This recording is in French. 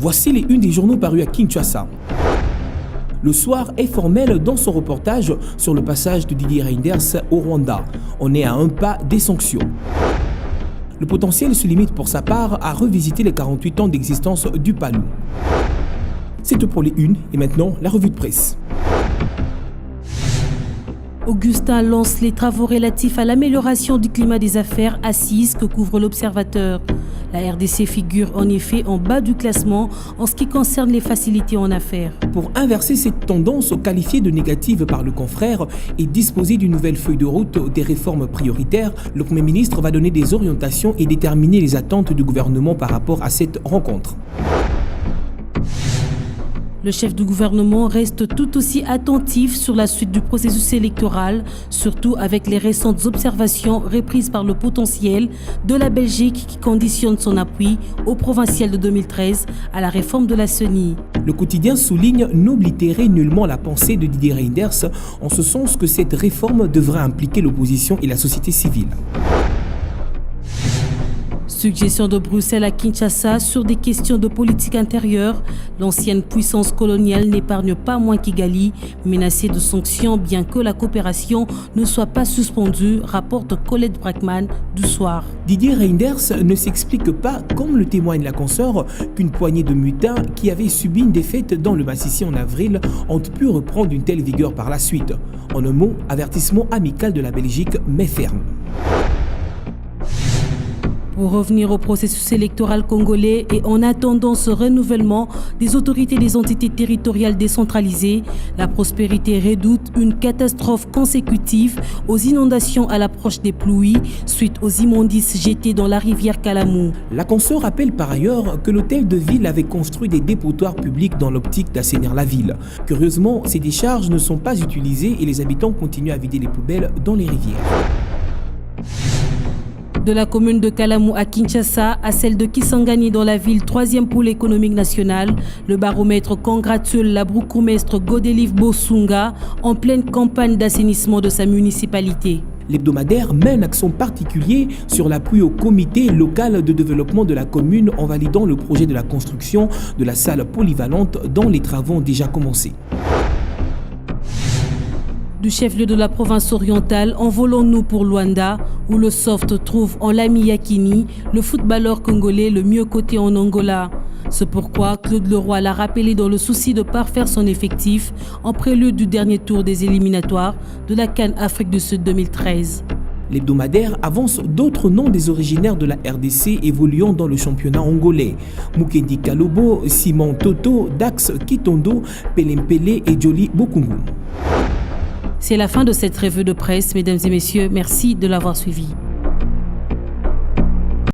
Voici les unes des journaux parus à Kinshasa. Le Soir est formel dans son reportage sur le passage de Didier Reynders au Rwanda. On est à un pas des sanctions. Le potentiel se limite pour sa part à revisiter les 48 ans d'existence du Palou. C'est tout pour les unes et maintenant la revue de presse. Augustin lance les travaux relatifs à l'amélioration du climat des affaires assises que couvre l'Observateur. La RDC figure en effet en bas du classement en ce qui concerne les facilités en affaires. Pour inverser cette tendance qualifiée de négative par le confrère et disposer d'une nouvelle feuille de route des réformes prioritaires, le Premier ministre va donner des orientations et déterminer les attentes du gouvernement par rapport à cette rencontre. Le chef du gouvernement reste tout aussi attentif sur la suite du processus électoral, surtout avec les récentes observations reprises par le potentiel de la Belgique qui conditionne son appui au provincial de 2013 à la réforme de la CENI. Le quotidien souligne n'oblitérer nullement la pensée de Didier Reynders en ce sens que cette réforme devrait impliquer l'opposition et la société civile. Suggestion de Bruxelles à Kinshasa sur des questions de politique intérieure. L'ancienne puissance coloniale n'épargne pas moins Kigali, menacée de sanctions bien que la coopération ne soit pas suspendue, rapporte Colette Brackman du Soir. Didier Reynders ne s'explique pas, comme le témoigne la consoeur, qu'une poignée de mutins qui avaient subi une défaite dans le Massissi en avril ont pu reprendre une telle vigueur par la suite. En un mot, avertissement amical de la Belgique, mais ferme. Pour revenir au processus électoral congolais et en attendant ce renouvellement des autorités des entités territoriales décentralisées, la prospérité redoute une catastrophe consécutive aux inondations à l'approche des pluies suite aux immondices jetés dans la rivière Kalamou. La consoeur rappelle par ailleurs que l'hôtel de ville avait construit des dépotoirs publics dans l'optique d'assainir la ville. Curieusement, ces décharges ne sont pas utilisées et les habitants continuent à vider les poubelles dans les rivières. De la commune de Kalamou à Kinshasa à celle de Kisangani dans la ville, troisième pôle économique national, le baromètre congratule la bourgmestre Godelive Bosunga en pleine campagne d'assainissement de sa municipalité. L'hebdomadaire met un accent particulier sur l'appui au comité local de développement de la commune en validant le projet de la construction de la salle polyvalente dont les travaux ont déjà commencé. Du chef-lieu de la province orientale, envolons-nous pour Luanda, où le soft trouve en Lami Yakini le footballeur congolais le mieux coté en Angola. C'est pourquoi Claude Leroy l'a rappelé dans le souci de parfaire son effectif en prélude du dernier tour des éliminatoires de la CAN Afrique du Sud 2013. L'hebdomadaire avance d'autres noms des originaires de la RDC évoluant dans le championnat angolais. Mukendi Kalobo, Simon Toto, Dax Kitondo, Pelempele et Joli Bokungu. C'est la fin de cette revue de presse, mesdames et messieurs. Merci de l'avoir suivi.